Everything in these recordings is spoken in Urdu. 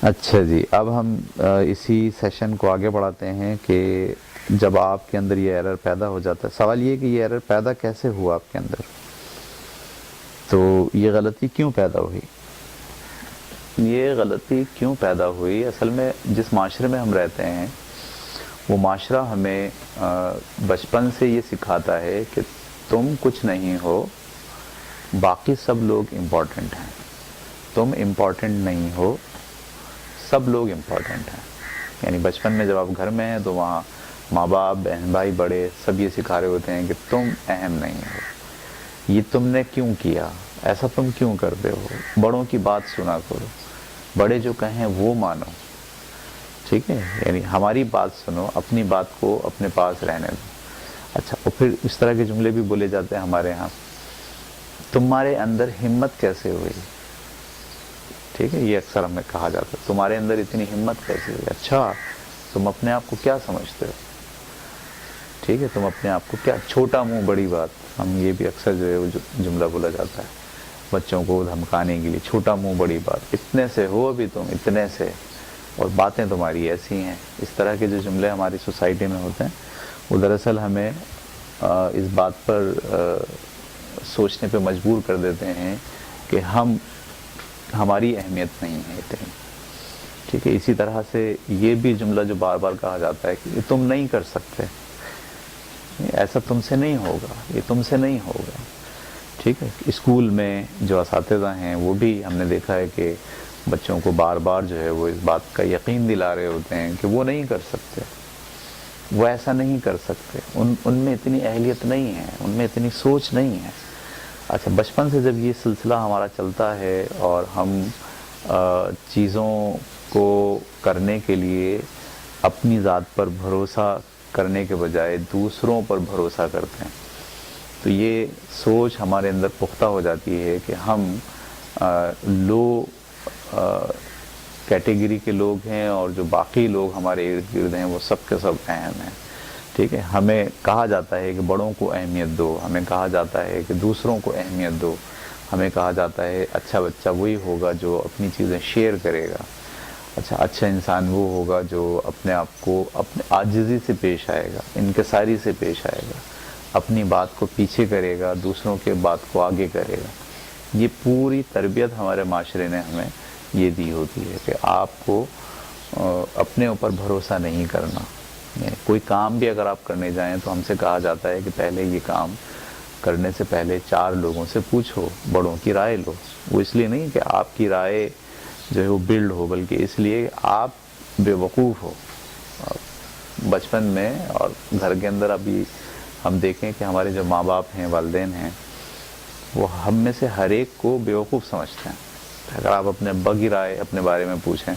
اچھا جی، اب ہم اسی سیشن کو آگے بڑھاتے ہیں کہ جب آپ کے اندر یہ ایرر پیدا ہو جاتا ہے، سوال یہ کہ یہ ایرر پیدا کیسے ہوا آپ کے اندر، تو یہ غلطی کیوں پیدا ہوئی؟ یہ غلطی کیوں پیدا ہوئی؟ اصل میں جس معاشرے میں ہم رہتے ہیں وہ معاشرہ ہمیں بچپن سے یہ سکھاتا ہے کہ تم کچھ نہیں ہو، باقی سب لوگ امپورٹنٹ ہیں، تم امپورٹنٹ نہیں ہو، سب لوگ امپورٹنٹ ہیں۔ یعنی بچپن میں جب آپ گھر میں ہیں تو وہاں ماں باپ، بہن بھائی، بڑے سب یہ سکھا رہے ہوتے ہیں کہ تم اہم نہیں ہو، یہ تم نے کیوں کیا، ایسا تم کیوں کرتے ہو، بڑوں کی بات سنا کرو، بڑے جو کہیں وہ مانو، ٹھیک ہے، یعنی ہماری بات سنو، اپنی بات کو اپنے پاس رہنے دو۔ اچھا، اور پھر اس طرح کے جملے بھی بولے جاتے ہیں ہمارے ہاں، تمہارے اندر ہمت کیسے ہوئی، ٹھیک ہے، یہ اکثر ہمیں کہا جاتا ہے، تمہارے اندر اتنی ہمت کیسے ہوئی؟ اچھا، تم اپنے آپ کو کیا سمجھتے ہو، ٹھیک ہے، تم اپنے آپ کو کیا، چھوٹا منہ بڑی بات، ہم یہ بھی اکثر جو ہے وہ جملہ بولا جاتا ہے بچوں کو دھمکانے کے لیے، چھوٹا منہ بڑی بات، اتنے سے ہو ابھی تم، اتنے سے، اور باتیں تمہاری ایسی ہیں۔ اس طرح کے جو جملے ہماری سوسائٹی میں ہوتے ہیں وہ دراصل ہمیں اس بات پر سوچنے پہ مجبور کر دیتے ہیں کہ ہماری اہمیت نہیں ہے اتنی، ٹھیک ہے۔ اسی طرح سے یہ بھی جملہ جو بار بار کہا جاتا ہے کہ یہ تم نہیں کر سکتے، ایسا تم سے نہیں ہوگا، یہ تم سے نہیں ہوگا، ٹھیک ہے۔ اسکول میں جو اساتذہ ہیں وہ بھی ہم نے دیکھا ہے کہ بچوں کو بار بار جو ہے وہ اس بات کا یقین دلا رہے ہوتے ہیں کہ وہ نہیں کر سکتے، وہ ایسا نہیں کر سکتے، ان میں اتنی اہلیت نہیں ہے، ان میں اتنی سوچ نہیں ہے۔ اچھا، بچپن سے جب یہ سلسلہ ہمارا چلتا ہے اور ہم چیزوں کو کرنے کے لیے اپنی ذات پر بھروسہ کرنے کے بجائے دوسروں پر بھروسہ کرتے ہیں، تو یہ سوچ ہمارے اندر پختہ ہو جاتی ہے کہ ہم لو کیٹیگری کے لوگ ہیں اور جو باقی لوگ ہمارے ارد گرد ہیں وہ سب کے سب اہم ہیں، ٹھیک ہے۔ ہمیں کہا جاتا ہے کہ بڑوں کو اہمیت دو، ہمیں کہا جاتا ہے کہ دوسروں کو اہمیت دو، ہمیں کہا جاتا ہے اچھا بچہ وہی ہوگا جو اپنی چیزیں شیئر کرے گا، اچھا انسان وہ ہوگا جو اپنے آپ کو اپنے عاجزی سے پیش آئے گا، انکساری سے پیش آئے گا، اپنی بات کو پیچھے کرے گا، دوسروں کے بات کو آگے کرے گا۔ یہ پوری تربیت ہمارے معاشرے نے ہمیں یہ دی ہوتی ہے کہ آپ کو اپنے اوپر بھروسہ نہیں کرنا، کوئی کام بھی اگر آپ کرنے جائیں تو ہم سے کہا جاتا ہے کہ پہلے یہ کام کرنے سے پہلے 4 لوگوں سے پوچھو، بڑوں کی رائے لو۔ وہ اس لیے نہیں کہ آپ کی رائے جو ہے وہ بلڈ ہو، بلکہ اس لیے آپ بے وقوف ہو۔ بچپن میں اور گھر کے اندر ابھی ہم دیکھیں کہ ہمارے جو ماں باپ ہیں، والدین ہیں، وہ ہم میں سے ہر ایک کو بیوقوف سمجھتے ہیں۔ اگر آپ اپنے ابا کی رائے اپنے بارے میں پوچھیں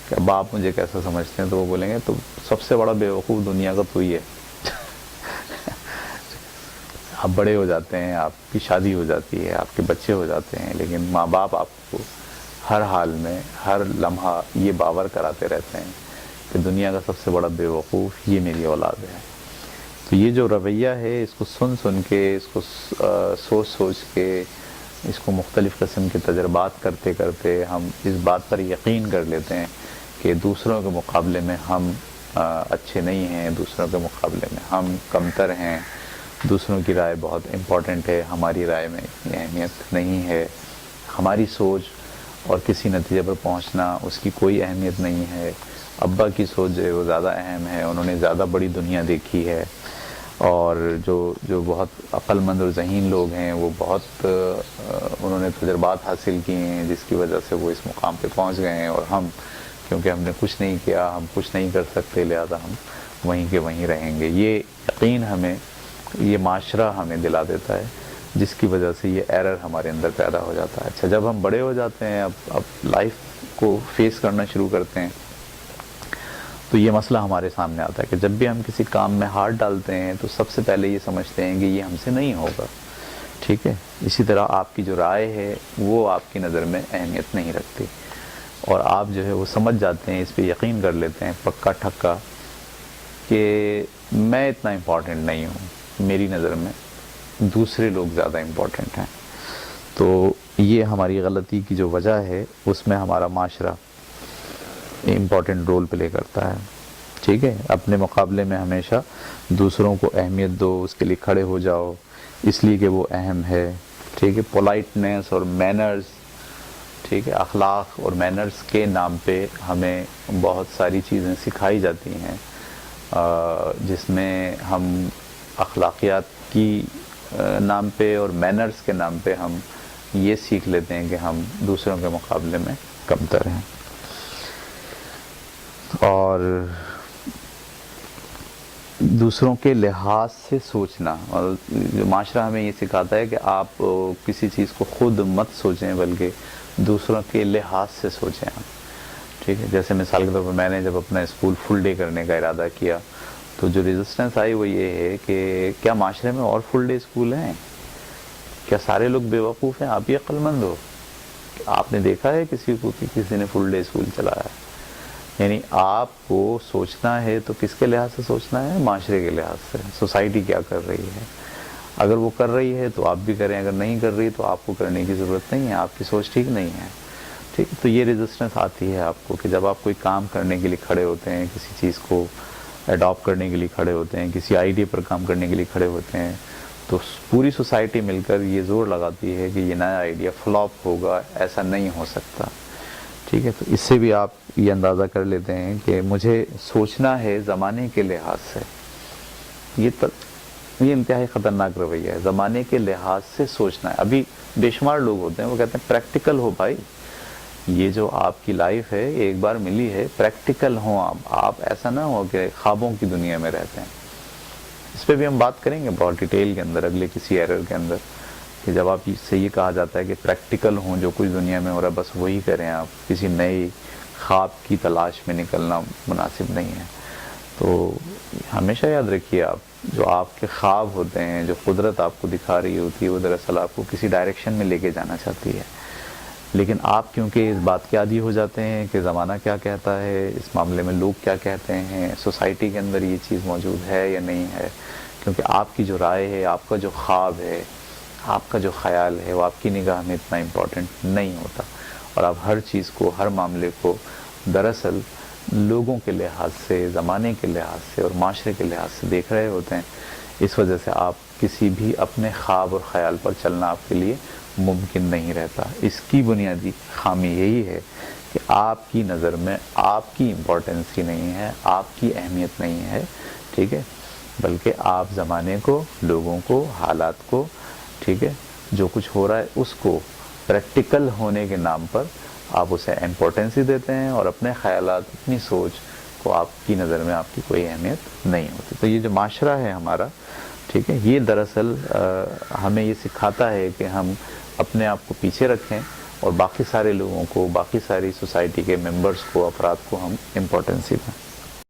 کہ ابا آپ مجھے کیسا سمجھتے ہیں، تو وہ بولیں گے تو سب سے بڑا بیوقوف دنیا کا تو ہی ہے۔ آپ بڑے ہو جاتے ہیں، آپ کی شادی ہو جاتی ہے، آپ کے بچے ہو جاتے ہیں، لیکن ماں باپ آپ کو ہر حال میں، ہر لمحہ یہ باور کراتے رہتے ہیں کہ دنیا کا سب سے بڑا بیوقوف یہ میری اولاد ہے۔ تو یہ جو رویہ ہے، اس کو سن کے، اس کو سوچ کے، اس کو مختلف قسم کے تجربات کرتے کرتے ہم اس بات پر یقین کر لیتے ہیں کہ دوسروں کے مقابلے میں ہم اچھے نہیں ہیں، دوسروں کے مقابلے میں ہم کمتر ہیں، دوسروں کی رائے بہت امپورٹنٹ ہے، ہماری رائے میں اتنی اہمیت نہیں ہے، ہماری سوچ اور کسی نتیجے پر پہنچنا اس کی کوئی اہمیت نہیں ہے، ابا کی سوچ جو ہے وہ زیادہ اہم ہے، انہوں نے زیادہ بڑی دنیا دیکھی ہے، اور جو بہت عقل مند اور ذہین لوگ ہیں وہ بہت انہوں نے تجربات حاصل کیے ہیں، جس کی وجہ سے وہ اس مقام پہ پہنچ گئے ہیں، اور ہم کیونکہ ہم نے کچھ نہیں کیا، ہم کچھ نہیں کر سکتے، لہذا ہم وہیں کے وہیں رہیں گے۔ یہ یقین ہمیں یہ معاشرہ ہمیں دلا دیتا ہے، جس کی وجہ سے یہ ایرر ہمارے اندر پیدا ہو جاتا ہے۔ اچھا، جب ہم بڑے ہو جاتے ہیں، اب لائف کو فیس کرنا شروع کرتے ہیں، تو یہ مسئلہ ہمارے سامنے آتا ہے کہ جب بھی ہم کسی کام میں ہاتھ ڈالتے ہیں تو سب سے پہلے یہ سمجھتے ہیں کہ یہ ہم سے نہیں ہوگا، ٹھیک ہے۔ اسی طرح آپ کی جو رائے ہے وہ آپ کی نظر میں اہمیت نہیں رکھتی، اور آپ جو ہے وہ سمجھ جاتے ہیں، اس پہ یقین کر لیتے ہیں پکا ٹھکا کہ میں اتنا امپورٹنٹ نہیں ہوں، میری نظر میں دوسرے لوگ زیادہ امپورٹنٹ ہیں۔ تو یہ ہماری غلطی کی جو وجہ ہے، اس میں ہمارا معاشرہ امپورٹنٹ رول پلے کرتا ہے. ٹھیک ہے, اپنے مقابلے میں ہمیشہ دوسروں کو اہمیت دو, اس کے لیے کھڑے ہو جاؤ اس لیے کہ وہ اہم ہے. ٹھیک ہے, پولائٹنس اور مینرز, ٹھیک ہے, اخلاق اور مینرز کے نام پہ ہمیں بہت ساری چیزیں سکھائی جاتی ہیں, جس میں ہم اخلاقیات کی نام پہ اور مینرز کے نام پہ ہم یہ سیکھ لیتے ہیں کہ ہم دوسروں کے مقابلے میں کمتر ہیں. اور دوسروں کے لحاظ سے سوچنا, اور جو معاشرہ ہمیں یہ سکھاتا ہے کہ آپ کسی چیز کو خود مت سوچیں بلکہ دوسروں کے لحاظ سے سوچیں آپ. ٹھیک ہے, جیسے مثال کے طور پر میں نے جب اپنا اسکول فل ڈے کرنے کا ارادہ کیا تو جو ریزسٹنس آئی وہ یہ ہے کہ کیا معاشرے میں اور فل ڈے اسکول ہیں؟ کیا سارے لوگ بیوقوف ہیں؟ آپ ہی عقل مند ہو. آپ نے دیکھا ہے کسی کو کہ کسی نے فل ڈے اسکول چلایا ہے؟ یعنی آپ کو سوچنا ہے تو کس کے لحاظ سے سوچنا ہے؟ معاشرے کے لحاظ سے. سوسائٹی کیا کر رہی ہے, اگر وہ کر رہی ہے تو آپ بھی کریں, اگر نہیں کر رہی تو آپ کو کرنے کی ضرورت نہیں ہے, آپ کی سوچ ٹھیک نہیں ہے. ٹھیک ہے, تو یہ ریزسٹنس آتی ہے آپ کو کہ جب آپ کوئی کام کرنے کے لیے کھڑے ہوتے ہیں, کسی چیز کو اڈاپٹ کرنے کے لیے کھڑے ہوتے ہیں, کسی آئیڈیا پر کام کرنے کے لیے کھڑے ہوتے ہیں, تو پوری سوسائٹی مل کر یہ زور لگاتی ہے کہ یہ نیا آئیڈیا فلاپ ہوگا, ایسا نہیں ہو سکتا. ٹھیک ہے, تو اس سے بھی آپ یہ اندازہ کر لیتے ہیں کہ مجھے سوچنا ہے زمانے کے لحاظ سے. یہ انتہائی خطرناک رویہ ہے, زمانے کے لحاظ سے سوچنا ہے. ابھی بے شمار لوگ ہوتے ہیں وہ کہتے ہیں پریکٹیکل ہو بھائی, یہ جو آپ کی لائف ہے یہ ایک بار ملی ہے, پریکٹیکل ہوں آپ ایسا نہ ہو کہ خوابوں کی دنیا میں رہتے ہیں. اس پہ بھی ہم بات کریں گے بہت ڈیٹیل کے اندر اگلے کسی ایرر کے اندر, کہ جب آپ سے یہ کہا جاتا ہے کہ پریکٹیکل ہوں, جو کچھ دنیا میں ہو رہا ہے بس وہی کریں, آپ کسی نئی خواب کی تلاش میں نکلنا مناسب نہیں ہے. تو ہمیشہ یاد رکھیے, آپ جو آپ کے خواب ہوتے ہیں, جو قدرت آپ کو دکھا رہی ہوتی ہے, وہ دراصل آپ کو کسی ڈائریکشن میں لے کے جانا چاہتی ہے. لیکن آپ کیونکہ اس بات کے عادی ہو جاتے ہیں کہ زمانہ کیا کہتا ہے, اس معاملے میں لوگ کیا کہتے ہیں, سوسائٹی کے اندر یہ چیز موجود ہے یا نہیں ہے, کیونکہ آپ کی جو رائے ہے, آپ کا جو خواب ہے, آپ کا جو خیال ہے, وہ آپ کی نگاہ میں اتنا امپورٹنٹ نہیں ہوتا. اور آپ ہر چیز کو, ہر معاملے کو دراصل لوگوں کے لحاظ سے, زمانے کے لحاظ سے اور معاشرے کے لحاظ سے دیکھ رہے ہوتے ہیں. اس وجہ سے آپ کسی بھی اپنے خواب اور خیال پر چلنا آپ کے لیے ممکن نہیں رہتا. اس کی بنیادی خامی یہی ہے کہ آپ کی نظر میں آپ کی امپورٹنس ہی نہیں ہے, آپ کی اہمیت نہیں ہے. ٹھیک ہے, بلکہ آپ زمانے کو, لوگوں کو, حالات کو, ٹھیک ہے, جو کچھ ہو رہا ہے اس کو پریکٹیکل ہونے کے نام پر آپ اسے امپورٹنس ہی دیتے ہیں, اور اپنے خیالات, اپنی سوچ کو آپ کی نظر میں آپ کی کوئی اہمیت نہیں ہوتی. تو یہ جو معاشرہ ہے ہمارا, ٹھیک ہے, یہ دراصل ہمیں یہ سکھاتا ہے کہ ہم اپنے آپ کو پیچھے رکھیں اور باقی سارے لوگوں کو, باقی ساری سوسائٹی کے ممبرز کو, افراد کو ہم امپورٹنس ہی دیں.